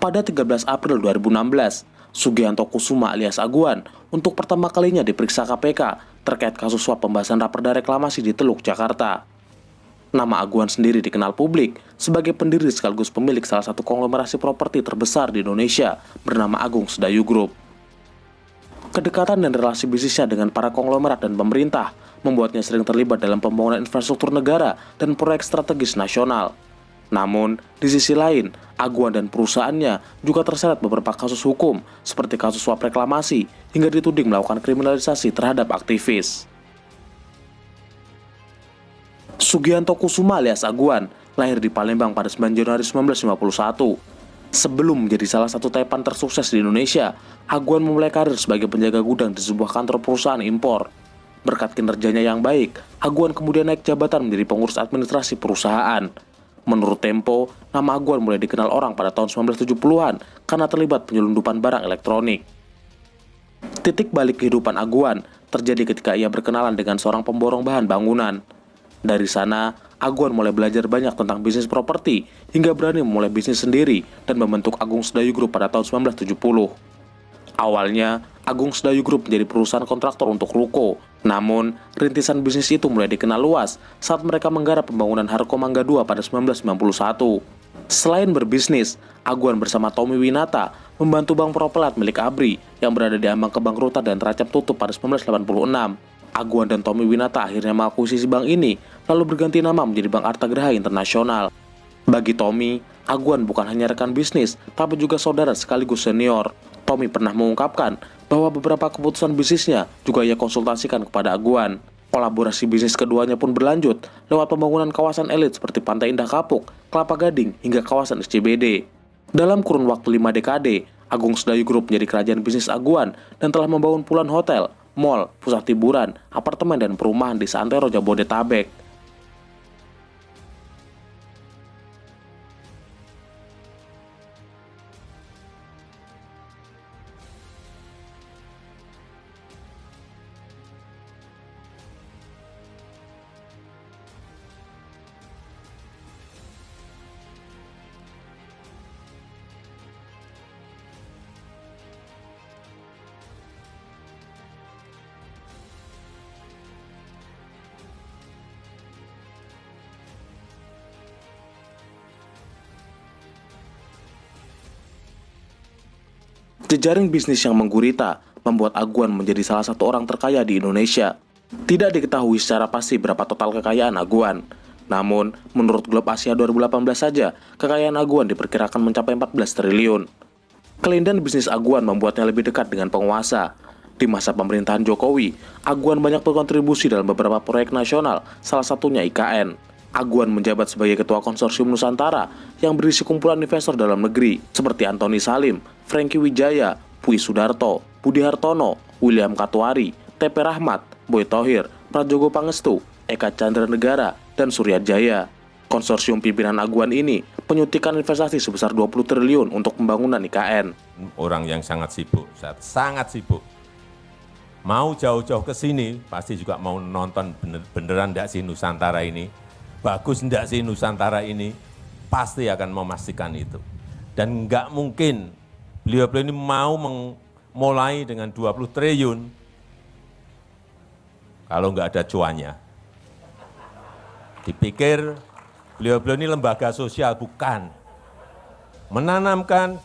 Pada 13 April 2016, Sugianto Kusuma alias Aguan untuk pertama kalinya diperiksa KPK terkait kasus suap pembahasan raperda reklamasi di Teluk, Jakarta. Nama Aguan sendiri dikenal publik sebagai pendiri sekaligus pemilik salah satu konglomerasi properti terbesar di Indonesia bernama Agung Sedayu Group. Kedekatan dan relasi bisnisnya dengan para konglomerat dan pemerintah membuatnya sering terlibat dalam pembangunan infrastruktur negara dan proyek strategis nasional. Namun, di sisi lain, Aguan dan perusahaannya juga terseret beberapa kasus hukum seperti kasus suap reklamasi hingga dituding melakukan kriminalisasi terhadap aktivis. Sugianto Kusuma alias Aguan lahir di Palembang pada 9 Januari 1951. Sebelum menjadi salah satu taipan tersukses di Indonesia, Aguan memulai karir sebagai penjaga gudang di sebuah kantor perusahaan impor. Berkat kinerjanya yang baik, Aguan kemudian naik jabatan menjadi pengurus administrasi perusahaan. Menurut Tempo, nama Aguan mulai dikenal orang pada tahun 1970-an karena terlibat penyelundupan barang elektronik. Titik balik kehidupan Aguan terjadi ketika ia berkenalan dengan seorang pemborong bahan bangunan. Dari sana, Aguan mulai belajar banyak tentang bisnis properti hingga berani memulai bisnis sendiri dan membentuk Agung Sedayu Group pada tahun 1970. Awalnya, Agung Sedayu Group menjadi perusahaan kontraktor untuk ruko. Namun, rintisan bisnis itu mulai dikenal luas saat mereka menggarap pembangunan Harko Mangga II pada 1991. Selain berbisnis, Aguan bersama Tommy Winata membantu Bank Propelat milik ABRI yang berada di ambang kebangkrutan dan terancam tutup pada 1986. Aguan dan Tommy Winata akhirnya mengakuisisi bank ini, lalu berganti nama menjadi Bank Artagraha Internasional. Bagi Tommy, Aguan bukan hanya rekan bisnis, tapi juga saudara sekaligus senior. Tommy pernah mengungkapkan bahwa beberapa keputusan bisnisnya juga ia konsultasikan kepada Aguan. Kolaborasi bisnis keduanya pun berlanjut lewat pembangunan kawasan elit seperti Pantai Indah Kapuk, Kelapa Gading, hingga kawasan SCBD. Dalam kurun waktu 5 dekade, Agung Sedayu Group menjadi kerajaan bisnis Aguan dan telah membangun puluhan hotel, mal, pusat hiburan, apartemen, dan perumahan di seantero Jabodetabek. Jejaring bisnis yang menggurita membuat Aguan menjadi salah satu orang terkaya di Indonesia. Tidak diketahui secara pasti berapa total kekayaan Aguan. Namun, menurut Globe Asia 2018 saja, kekayaan Aguan diperkirakan mencapai 14 triliun. Kelindahan bisnis Aguan membuatnya lebih dekat dengan penguasa. Di masa pemerintahan Jokowi, Aguan banyak berkontribusi dalam beberapa proyek nasional, salah satunya IKN. Aguan menjabat sebagai Ketua Konsorsium Nusantara yang berisi kumpulan investor dalam negeri seperti Antoni Salim, Franky Wijaya, Pui Sudarto, Budi Hartono, William Katuari, TP Rahmat, Boy Thohir, Prajogo Pangestu, Eka Chandra Negara, dan Surya Jaya. Konsorsium pimpinan Aguan ini menyuntikkan investasi sebesar 20 triliun untuk pembangunan IKN. Orang yang sangat sibuk, sangat sibuk. Mau jauh-jauh ke sini, pasti juga mau nonton beneran enggak sih Nusantara ini. Bagus enggak sih Nusantara ini, pasti akan memastikan itu. Dan enggak mungkin beliau-beliau ini mau memulai dengan 20 triliun kalau enggak ada cuannya. Dipikir beliau-beliau ini lembaga sosial, bukan.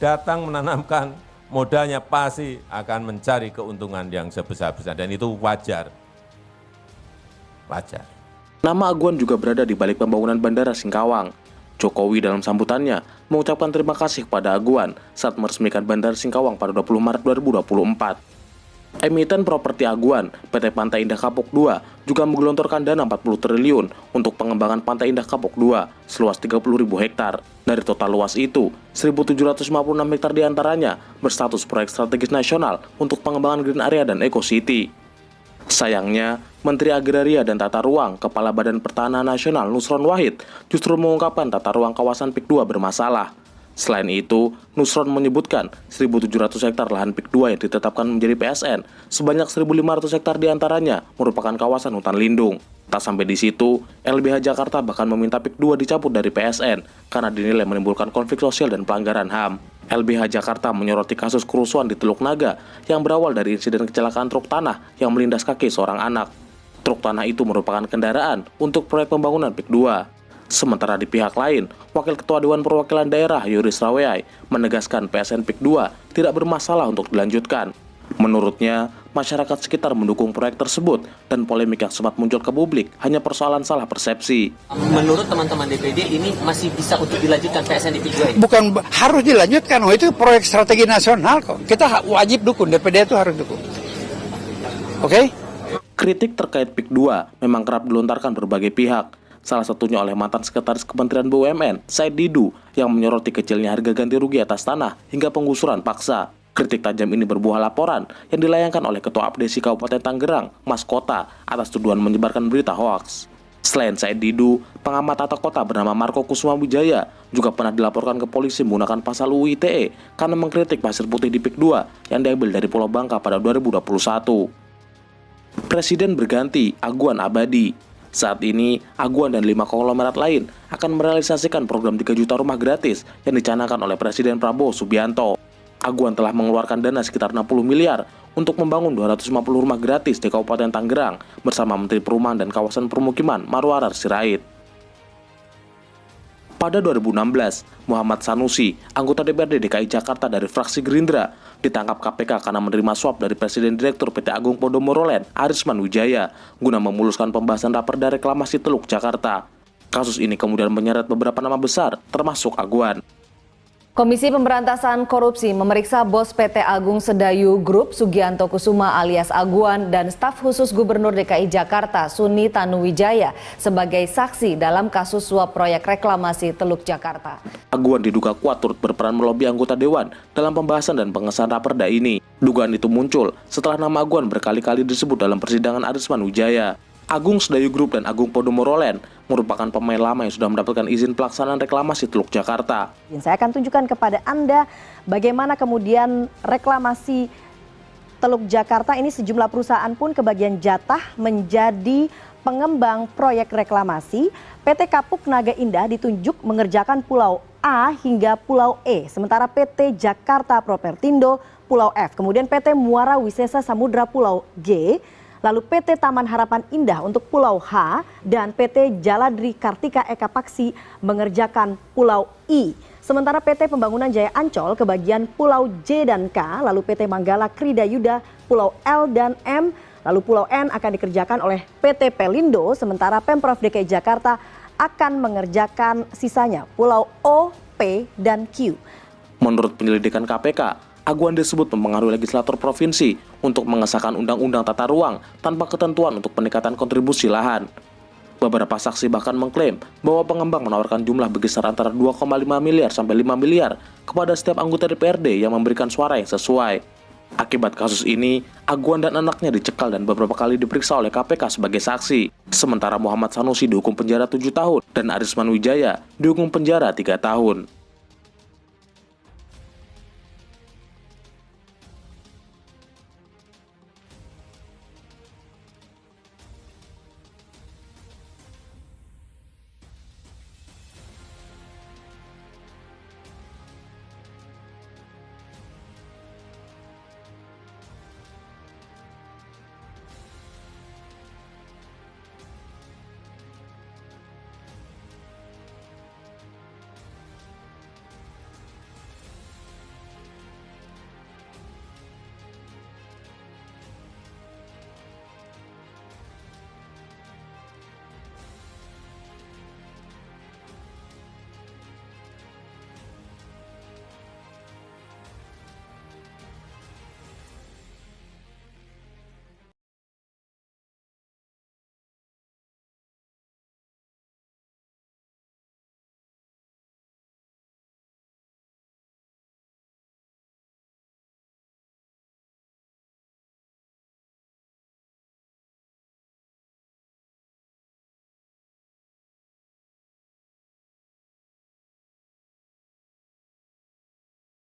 Datang menanamkan modalnya pasti akan mencari keuntungan yang sebesar-besar, dan itu wajar. Wajar. Nama Aguan juga berada di balik pembangunan Bandara Singkawang. Jokowi dalam sambutannya mengucapkan terima kasih kepada Aguan saat meresmikan Bandara Singkawang pada 20 Maret 2024. Emiten properti Aguan, PT Pantai Indah Kapuk II, juga menggelontorkan dana 40 triliun untuk pengembangan Pantai Indah Kapuk II seluas 30.000 hektar. Dari total luas itu, 1.756 hektar diantaranya berstatus proyek strategis nasional untuk pengembangan Green Area dan Eco City. Sayangnya, Menteri Agraria dan Tata Ruang, Kepala Badan Pertanahan Nasional Nusron Wahid justru mengungkapkan tata ruang kawasan PIK 2 bermasalah. Selain itu, Nusron menyebutkan 1.700 hektar lahan PIK 2 yang ditetapkan menjadi PSN, sebanyak 1.500 hektar diantaranya merupakan kawasan hutan lindung. Tak sampai di situ, LBH Jakarta bahkan meminta PIK 2 dicabut dari PSN karena dinilai menimbulkan konflik sosial dan pelanggaran HAM. LBH Jakarta menyoroti kasus kerusuhan di Teluk Naga yang berawal dari insiden kecelakaan truk tanah yang melindas kaki seorang anak. Truk tanah itu merupakan kendaraan untuk proyek pembangunan PIK 2. Sementara di pihak lain, Wakil Ketua Dewan Perwakilan Daerah Yuris Raweai menegaskan PSN PIK 2 tidak bermasalah untuk dilanjutkan. Menurutnya, masyarakat sekitar mendukung proyek tersebut dan polemik yang sempat muncul ke publik hanya persoalan salah persepsi. Menurut teman-teman DPD ini masih bisa untuk dilanjutkan PSN di PIK 2 ini? Bukan harus dilanjutkan, itu proyek strategi nasional kok. Kita wajib dukung, DPD itu harus dukung. Oke? Kritik terkait PIK 2 memang kerap dilontarkan berbagai pihak. Salah satunya oleh mantan Sekretaris Kementerian BUMN, Said Didu, yang menyoroti kecilnya harga ganti rugi atas tanah hingga penggusuran paksa. Kritik tajam ini berbuah laporan yang dilayangkan oleh Ketua Abdesi Kabupaten Tangerang, Mas Kota, atas tuduhan menyebarkan berita hoaks. Selain Said Didu, pengamat tata kota bernama Marco Kusuma Wijaya juga pernah dilaporkan ke polisi menggunakan pasal UU ITE karena mengkritik pasir putih di PIK 2 yang diambil dari Pulau Bangka pada 2021. Presiden berganti, Aguan abadi. Saat ini, Aguan dan 5 konglomerat lain akan merealisasikan program 3 juta rumah gratis yang dicanangkan oleh Presiden Prabowo Subianto. Aguan telah mengeluarkan dana sekitar 60 miliar untuk membangun 250 rumah gratis di Kabupaten Tangerang bersama Menteri Perumahan dan Kawasan Permukiman Marwarar Sirait. Pada 2016, Muhammad Sanusi, anggota DPRD DKI Jakarta dari fraksi Gerindra, ditangkap KPK karena menerima suap dari Presiden Direktur PT Agung Podomoro Land, Arisman Wijaya, guna memuluskan pembahasan raperda reklamasi Teluk Jakarta. Kasus ini kemudian menyeret beberapa nama besar, termasuk Aguan. Komisi Pemberantasan Korupsi memeriksa bos PT Agung Sedayu Group Sugianto Kusuma alias Aguan dan staf khusus Gubernur DKI Jakarta Suni Tanuwijaya sebagai saksi dalam kasus suap proyek reklamasi Teluk Jakarta. Aguan diduga kuat turut berperan melobi anggota Dewan dalam pembahasan dan pengesahan raperda ini. Dugaan itu muncul setelah nama Aguan berkali-kali disebut dalam persidangan Arisman Wijaya. Agung Sedayu Group dan Agung Podomoro Land merupakan pemain lama yang sudah mendapatkan izin pelaksanaan reklamasi Teluk Jakarta. Saya akan tunjukkan kepada Anda bagaimana kemudian reklamasi Teluk Jakarta ini sejumlah perusahaan pun kebagian jatah menjadi pengembang proyek reklamasi. PT Kapuk Naga Indah ditunjuk mengerjakan Pulau A hingga Pulau E, sementara PT Jakarta Propertindo Pulau F, kemudian PT Muara Wisesa Samudra Pulau G, lalu PT Taman Harapan Indah untuk Pulau H, dan PT Jaladri Kartika Eka Paksi mengerjakan Pulau I. Sementara PT Pembangunan Jaya Ancol kebagian Pulau J dan K, lalu PT Manggala Krida Yuda Pulau L dan M, lalu Pulau N akan dikerjakan oleh PT Pelindo, sementara Pemprov DKI Jakarta akan mengerjakan sisanya Pulau O, P, dan Q. Menurut penyelidikan KPK, Aguan disebut mempengaruhi legislator provinsi untuk mengesahkan undang-undang tata ruang tanpa ketentuan untuk peningkatan kontribusi lahan. Beberapa saksi bahkan mengklaim bahwa pengembang menawarkan jumlah berkisar antara 2,5 miliar sampai 5 miliar kepada setiap anggota DPRD yang memberikan suara yang sesuai. Akibat kasus ini, Aguan dan anaknya dicekal dan beberapa kali diperiksa oleh KPK sebagai saksi. Sementara Muhammad Sanusi dihukum penjara 7 tahun dan Arisman Wijaya dihukum penjara 3 tahun.